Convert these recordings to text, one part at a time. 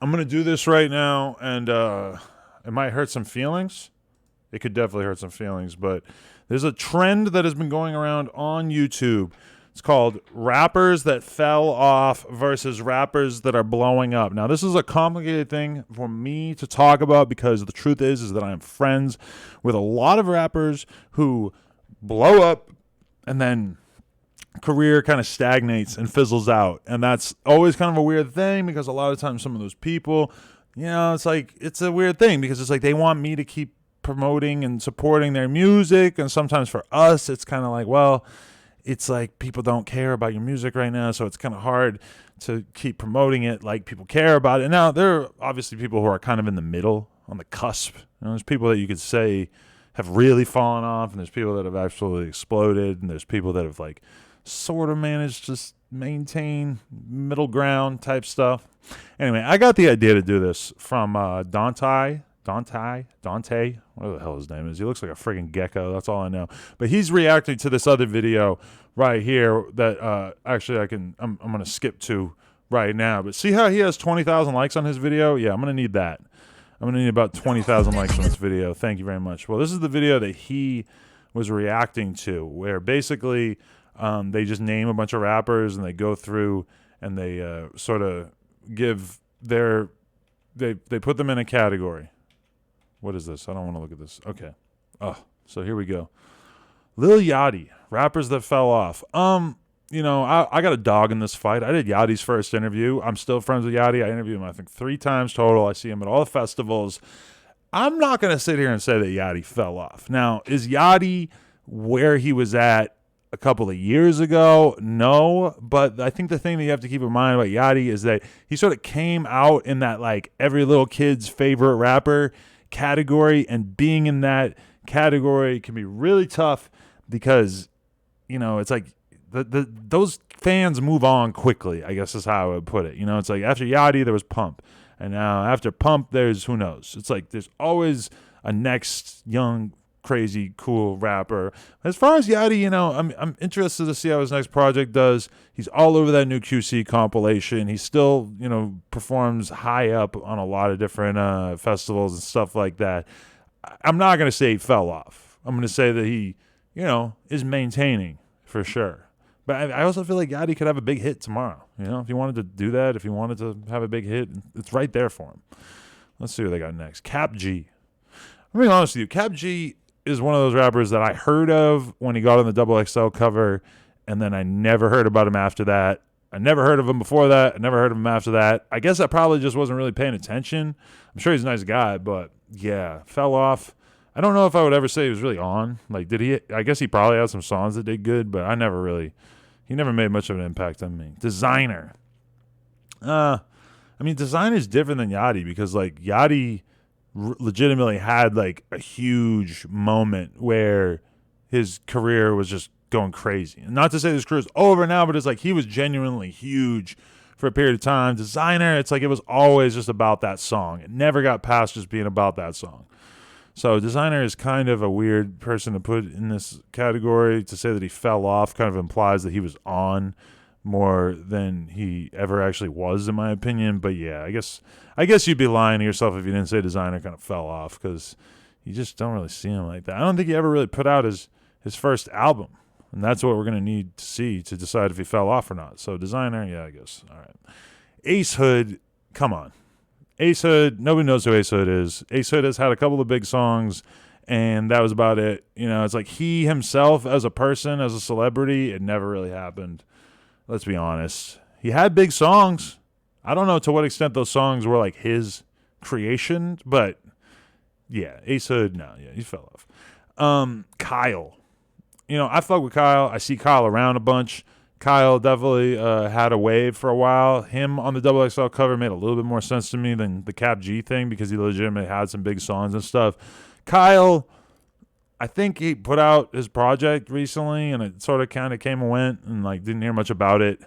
I'm going to do this right now, and it might hurt some feelings. It could definitely hurt some feelings, but there's a trend that has been going around on YouTube. It's called rappers that fell off versus rappers that are blowing up. Now, this is a complicated thing for me to talk about because the truth is that I am friends with a lot of rappers who blow up and then career kind of stagnates and fizzles out. And that's always kind of a weird thing because a lot of times some of those people, it's like, it's a weird thing because it's like they want me to keep promoting and supporting their music. And sometimes for us, it's kind of like, well, it's like people don't care about your music right now. So it's kind of hard to keep promoting it like people care about it. Now, there are obviously people who are kind of in the middle, on the cusp. There's people that you could say have really fallen off, and there's people that have absolutely exploded, and there's people that have like sort of managed to maintain middle ground type stuff. Anyway, I got the idea to do this from Dante, whatever the hell his name is. He looks like a friggin' gecko. That's all I know. But he's reacting to this other video right here that actually I'm going to skip to right now. But see how he has 20,000 likes on his video? Yeah, I'm going to need that. I'm going to need about 20,000 likes on this video. Thank you very much. Well, this is the video that he was reacting to, where basically they just name a bunch of rappers and they go through and they sort of give they put them in a category. What is this? I don't want to look at this. Okay. Oh, so here we go. Lil Yachty, rappers that fell off. I got a dog in this fight. I did Yachty's first interview. I'm still friends with Yachty. I interviewed him, I think, 3 times total. I see him at all the festivals. I'm not going to sit here and say that Yachty fell off. Now, is Yachty where he was at a couple of years ago? No, but I think the thing that you have to keep in mind about Yachty is that he sort of came out in that like every little kid's favorite rapper category, and being in that category can be really tough because it's like those fans move on quickly, I guess is how I would put it. It's like after Yachty there was Pump, and now after Pump there's who knows. It's like there's always a next young crazy cool rapper. As far as Yachty, I'm interested to see how his next project does. He's all over that new QC compilation. He still, performs high up on a lot of different festivals and stuff like that. I'm not going to say he fell off. I'm going to say that he, is maintaining for sure. But I also feel like Yachty could have a big hit tomorrow. If he wanted to do that, if he wanted to have a big hit, it's right there for him. Let's see what they got next. Cap G. I'm being honest with you. Cap G is one of those rappers that I heard of when he got on the XXL cover, and then I never heard about him after that. I never heard of him before that. I never heard of him after that. I guess I probably just wasn't really paying attention. I'm sure he's a nice guy, but yeah, fell off. I don't know if I would ever say he was really on. Like, did he? I guess he probably had some songs that did good, but he never made much of an impact on me. Designer. Designer's different than Yachty because, like, Yachty legitimately had like a huge moment where his career was just going crazy. And not to say his career's over now, but it's like he was genuinely huge for a period of time. Designer, it's like it was always just about that song. It never got past just being about that song. So Designer is kind of a weird person to put in this category. To say that he fell off kind of implies that he was on more than he ever actually was, in my opinion. But yeah, I guess you'd be lying to yourself if you didn't say Designer kind of fell off, because you just don't really see him like that. I don't think he ever really put out his first album, and that's what we're going to need to see to decide if he fell off or not. So Designer, yeah, I guess. All right. Ace Hood, come on. Ace Hood, nobody knows who Ace Hood is. Ace Hood has had a couple of big songs, and that was about it. It's like he himself as a person, as a celebrity, it never really happened. Let's be honest. He had big songs. I don't know to what extent those songs were like his creation, but yeah, Ace Hood, no, yeah, he fell off. Kyle. I fuck with Kyle. I see Kyle around a bunch. Kyle definitely had a wave for a while. Him on the XXL cover made a little bit more sense to me than the Cap G thing because he legitimately had some big songs and stuff. Kyle, I think he put out his project recently, and it sort of kind of came and went, and like didn't hear much about it.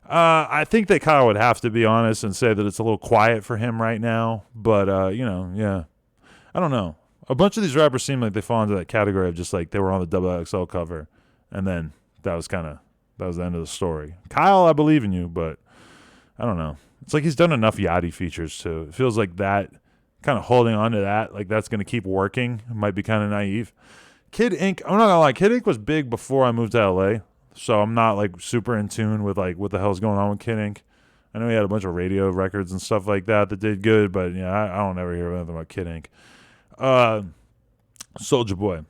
I think that Kyle would have to be honest and say that it's a little quiet for him right now. But yeah, I don't know. A bunch of these rappers seem like they fall into that category of just like they were on the XXL cover, and then that was the end of the story. Kyle, I believe in you, but I don't know. It's like he's done enough Yachty features too. It feels like that kind of holding on to that, like that's going to keep working. It might be kind of naive. Kid Ink, I'm not gonna lie, Kid Ink was big before I moved to LA, so I'm not like super in tune with like what the hell's going on with Kid Ink. I know he had a bunch of radio records and stuff like that did good, but yeah, I don't ever hear anything about Kid Ink. Soulja Boy.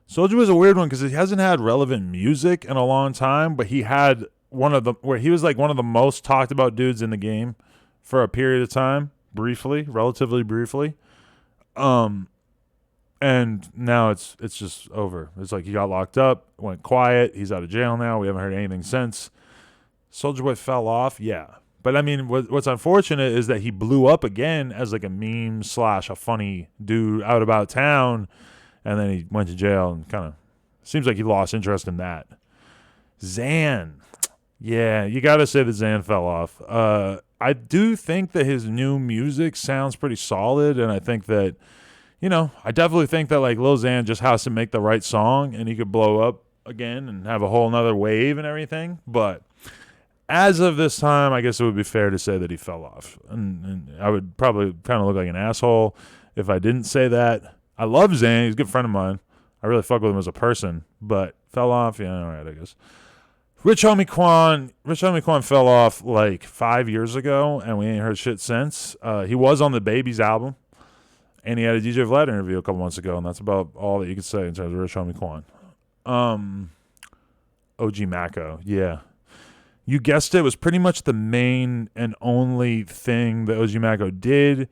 Soulja Boy's a weird one because he hasn't had relevant music in a long time, but he had where he was like one of the most talked about dudes in the game for a period of time, relatively briefly. And now it's just over. It's like he got locked up, went quiet. He's out of jail now. We haven't heard anything since. Soulja Boy fell off, yeah. But I mean, what's unfortunate is that he blew up again as like a meme / a funny dude out about town, and then he went to jail and kind of seems like he lost interest in that. Xan, yeah, you got to say that Xan fell off. I do think that his new music sounds pretty solid, and I think that. I definitely think that like Lil Xan just has to make the right song and he could blow up again and have a whole nother wave and everything. But as of this time, I guess it would be fair to say that he fell off. And I would probably kind of look like an asshole if I didn't say that. I love Xan. He's a good friend of mine. I really fuck with him as a person. But fell off? Yeah, all right, I guess. Rich Homie Quan fell off like 5 years ago, and we ain't heard shit since. He was on the Babies album. And he had a DJ Vlad interview a couple months ago, and that's about all that you could say in terms of Rich Homie Quan. OG Mako, yeah. You guessed it, was pretty much the main and only thing that OG Mako did.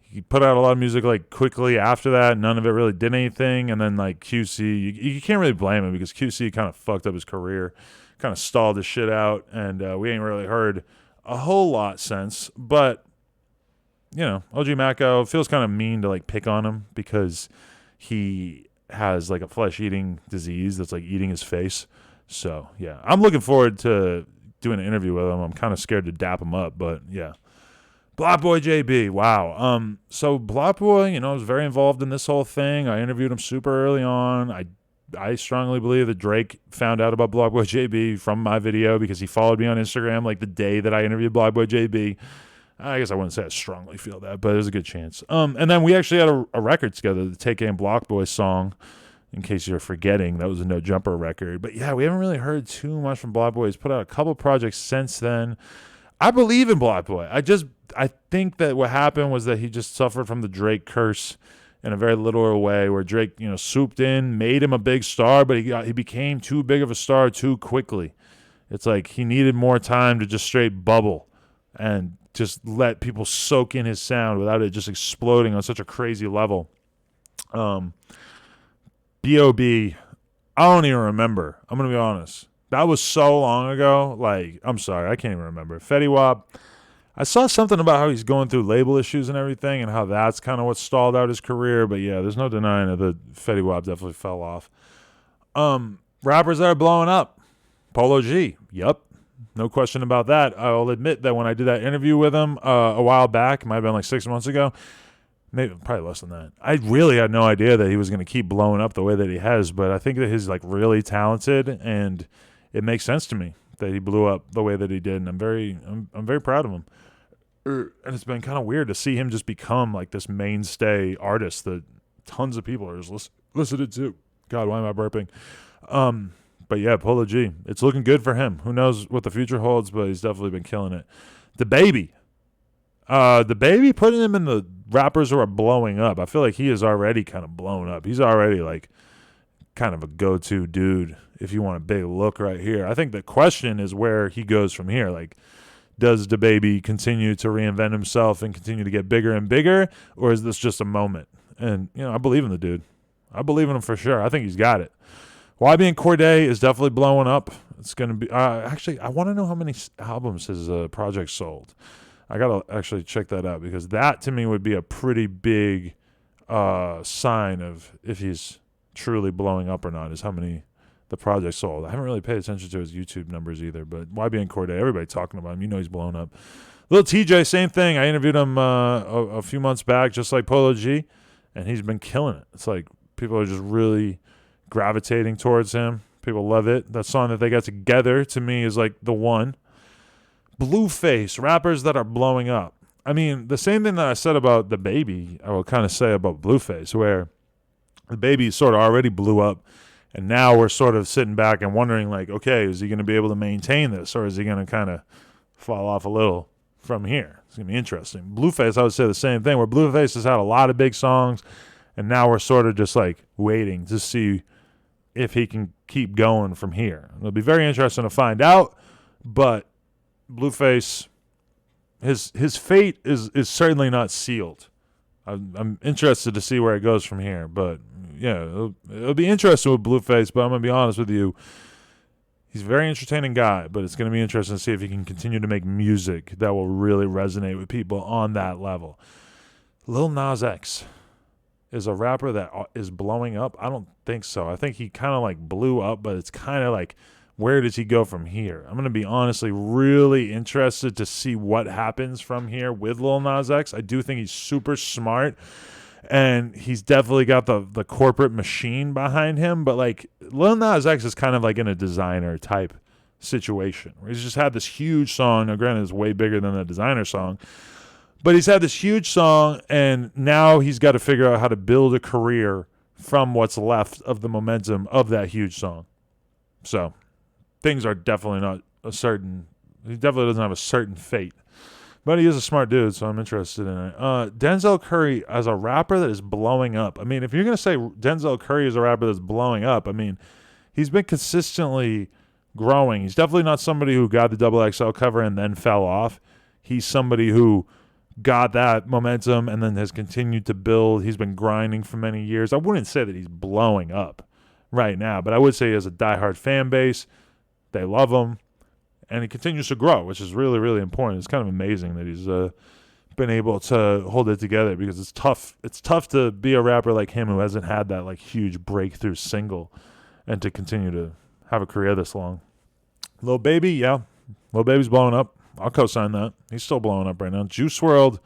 He put out a lot of music like quickly after that. None of it really did anything. And then like QC, you can't really blame him because QC kind of fucked up his career, kind of stalled his shit out, and we ain't really heard a whole lot since. But OG Mako feels kind of mean to like pick on him because he has like a flesh-eating disease that's like eating his face. So yeah, I'm looking forward to doing an interview with him. I'm kind of scared to dap him up, but yeah. Block Boy JB, wow. So Block Boy, was very involved in this whole thing. I interviewed him super early on. I strongly believe that Drake found out about Block Boy JB from my video because he followed me on Instagram like the day that I interviewed Block Boy JB. I guess I wouldn't say I strongly feel that, but there's a good chance. And then we actually had a record together, the Take Aim Block Boy song, in case you're forgetting. That was a No Jumper record. But yeah, we haven't really heard too much from Block Boy. He's put out a couple projects since then. I believe in Block Boy. I think that what happened was that he just suffered from the Drake curse in a very literal way, where Drake, swooped in, made him a big star, but he became too big of a star too quickly. It's like he needed more time to just straight bubble and just let people soak in his sound without it just exploding on such a crazy level. B.O.B., I don't even remember. I'm going to be honest. That was so long ago. Like, I'm sorry. I can't even remember. Fetty Wap, I saw something about how he's going through label issues and everything and how that's kind of what stalled out his career. But yeah, there's no denying that Fetty Wap definitely fell off. Rappers that are blowing up. Polo G. Yup. No question about that. I'll admit that when I did that interview with him a while back, it might have been like 6 months ago, maybe probably less than that. I really had no idea that he was going to keep blowing up the way that he has, but I think that he's like really talented, and it makes sense to me that he blew up the way that he did, and I'm very proud of him. And it's been kind of weird to see him just become like this mainstay artist that tons of people are just listening to. God, why am I burping? But yeah, Polo G, it's looking good for him. Who knows what the future holds, but he's definitely been killing it. The Baby putting him in the rappers who are blowing up. I feel like he is already kind of blown up. He's already like kind of a go-to dude if you want a big look right here. I think the question is where he goes from here. Like, does the Baby continue to reinvent himself and continue to get bigger and bigger, or is this just a moment? And, I believe in the dude. I believe in him for sure. I think he's got it. YB and Cordae is definitely blowing up. It's going to be actually, I want to know how many albums his project sold. I got to actually check that out because that to me would be a pretty big sign of if he's truly blowing up or not, is how many the project sold. I haven't really paid attention to his YouTube numbers either, but YB and Cordae, everybody talking about him. He's blown up. Lil TJ, same thing. I interviewed him a few months back, just like Polo G, and he's been killing it. It's like people are just really gravitating towards him. People love it. That song that they got together to me is like the one. Blueface, rappers that are blowing up. I mean, the same thing that I said about the Baby, I will kind of say about Blueface, where the Baby sort of already blew up, and now we're sort of sitting back and wondering, like, okay, is he going to be able to maintain this, or is he going to kind of fall off a little from here? It's going to be interesting. Blueface, I would say the same thing, where Blueface has had a lot of big songs, and now we're sort of just like waiting to see if he can keep going from here. It'll be very interesting to find out, but Blueface, his fate is certainly not sealed. I'm interested to see where it goes from here, but yeah, it'll be interesting with Blueface, but I'm going to be honest with you. He's a very entertaining guy, but it's going to be interesting to see if he can continue to make music that will really resonate with people on that level. Lil Nas X is a rapper that is blowing up. I don't think so. I think he kind of like blew up, but it's kind of like, where does he go from here? I'm going to be honestly really interested to see what happens from here with Lil Nas X. I do think he's super smart, and he's definitely got the corporate machine behind him. But like Lil Nas X is kind of like in a designer type situation where he's just had this huge song. Now, granted, it's way bigger than the designer song, but he's had this huge song, and now he's got to figure out how to build a career from what's left of the momentum of that huge song. So things are definitely not a certain. He definitely doesn't have a certain fate. But he is a smart dude, so I'm interested in it. Denzel Curry as a rapper that is blowing up. I mean, if you're going to say Denzel Curry is a rapper that's blowing up, I mean, he's been consistently growing. He's definitely not somebody who got the XXL cover and then fell off. He's somebody who got that momentum and then has continued to build. He's been grinding for many years. I wouldn't say that he's blowing up right now, but I would say he has a diehard fan base. They love him. And he continues to grow, which is really, really important. It's kind of amazing that he's been able to hold it together, because it's tough. It's tough to be a rapper like him who hasn't had that like huge breakthrough single, and to continue to have a career this long. Lil Baby, yeah, Lil Baby's blowing up. I'll co-sign that. He's still blowing up right now. Juice WRLD.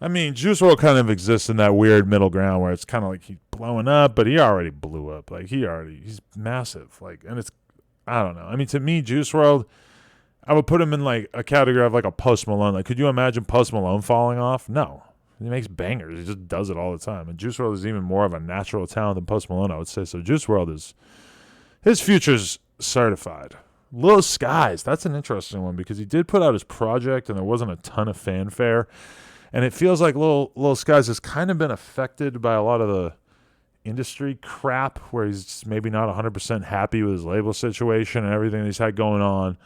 I mean, Juice WRLD kind of exists in that weird middle ground where it's kind of like he's blowing up, but he already blew up. Like he's massive. Like, and it's. I don't know. I mean, to me, Juice WRLD, I would put him in like a category of like a Post Malone. Like, could you imagine Post Malone falling off? No. He makes bangers. He just does it all the time. And Juice WRLD is even more of a natural talent than Post Malone, I would say. So Juice WRLD is, his future's certified. Lil Skies, that's an interesting one, because he did put out his project and there wasn't a ton of fanfare. And it feels like Lil Skies has kind of been affected by a lot of the industry crap, where he's maybe not 100% happy with his label situation and everything that he's had going on.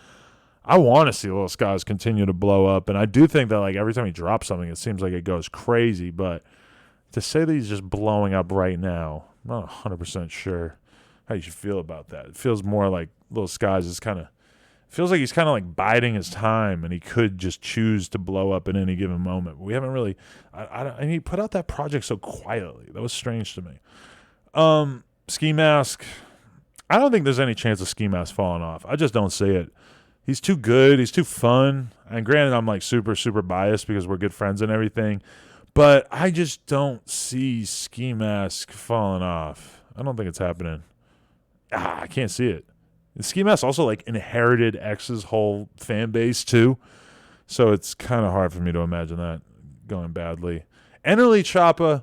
I want to see Lil Skies continue to blow up, and I do think that like every time he drops something, it seems like it goes crazy. But to say that he's just blowing up right now, I'm not 100% sure how you should feel about that. It feels more like Lil Skies is feels like he's kind of like biding his time, and he could just choose to blow up at any given moment. But we haven't really. And he put out that project so quietly. That was strange to me. Ski Mask. I don't think there's any chance of Ski Mask falling off. I just don't see it. He's too good. He's too fun. And granted, I'm like super, super biased because we're good friends and everything. But I just don't see Ski Mask falling off. I don't think it's happening. I can't see it. And Ski Mask also like inherited X's whole fan base too. So it's kind of hard for me to imagine that going badly. Enerly Choppa,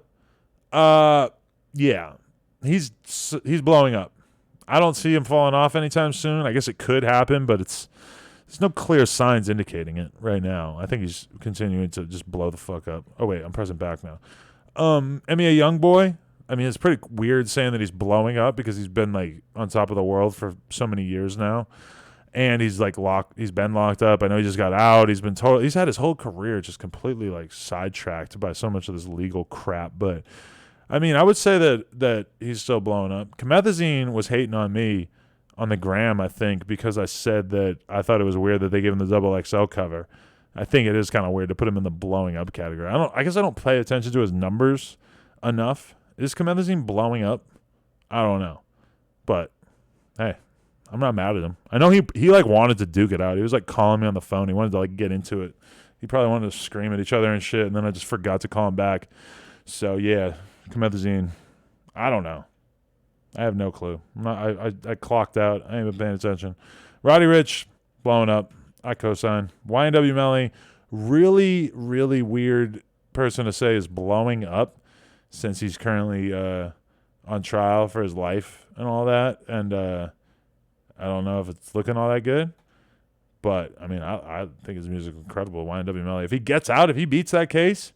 yeah. He's blowing up. I don't see him falling off anytime soon. I guess it could happen, but there's no clear signs indicating it right now. I think he's continuing to just blow the fuck up. Oh wait, I'm pressing back now. MEA Youngboy. I mean, it's pretty weird saying that he's blowing up because he's been like on top of the world for so many years now, and he's like He's been locked up. I know he just got out. He's had his whole career just completely like sidetracked by so much of this legal crap, but. I mean, I would say that he's still blowing up. Comethazine was hating on me on the gram, I think, because I said that I thought it was weird that they gave him the XXL cover. I think it is kind of weird to put him in the blowing up category. I guess I don't pay attention to his numbers enough. Is Comethazine blowing up? I don't know. But, hey, I'm not mad at him. I know he like wanted to duke it out. He was like calling me on the phone. He wanted to like get into it. He probably wanted to scream at each other and shit, and then I just forgot to call him back. So, yeah. Comethazine, I don't know. I have no clue. I clocked out. I ain't been paying attention. Roddy Ricch, blowing up. I co-sign. YNW Melly, really, really weird person to say is blowing up since he's currently on trial for his life and all that. And I don't know if it's looking all that good. But, I mean, I think his music is incredible. YNW Melly. If he gets out, if he beats that case,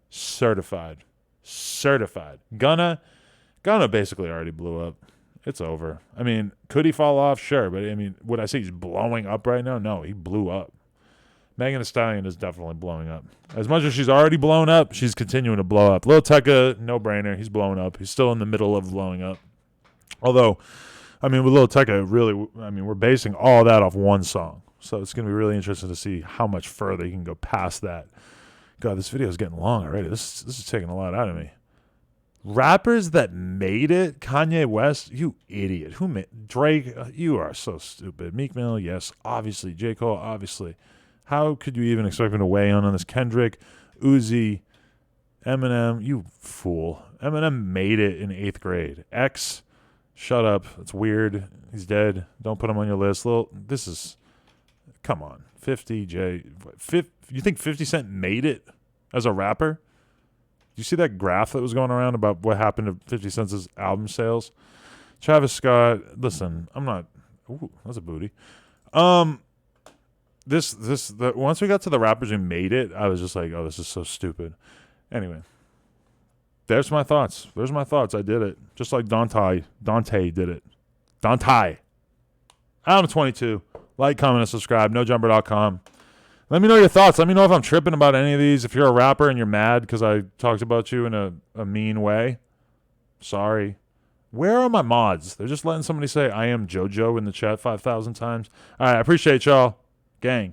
certified. Gunna basically already blew up. It's over. I mean, could he fall off? Sure. But, I mean, would I say he's blowing up right now? No, he blew up. Megan Thee Stallion is definitely blowing up. As much as she's already blown up, she's continuing to blow up. Lil Tecca, no-brainer. He's blowing up. He's still in the middle of blowing up. Although, I mean, with Lil Tecca, really, I mean, we're basing all that off one song. So it's going to be really interesting to see how much further he can go past that. God, this video is getting long already. This is taking a lot out of me. Rappers that made it, Kanye West, you idiot. Who made Drake? You are so stupid. Meek Mill, yes, obviously. J. Cole, obviously. How could you even expect him to weigh in on this? Kendrick, Uzi, Eminem, you fool. Eminem made it in 8th grade. X, shut up. It's weird. He's dead. Don't put him on your list. This is, come on. 50, J. You think 50 Cent made it as a rapper? You see that graph that was going around about what happened to 50 Cent's album sales? Travis Scott, listen, I'm not. Ooh, that's a booty. Once we got to the rappers who made it, I was just like, oh, this is so stupid. Anyway, there's my thoughts. I did it. Just like Dante did it. Dante. Adam22. Like, comment, and subscribe. NoJumper.com. Let me know your thoughts. Let me know if I'm tripping about any of these. If you're a rapper and you're mad because I talked about you in a mean way, sorry. Where are my mods? They're just letting somebody say I am JoJo in the chat 5,000 times. All right, I appreciate y'all. Gang.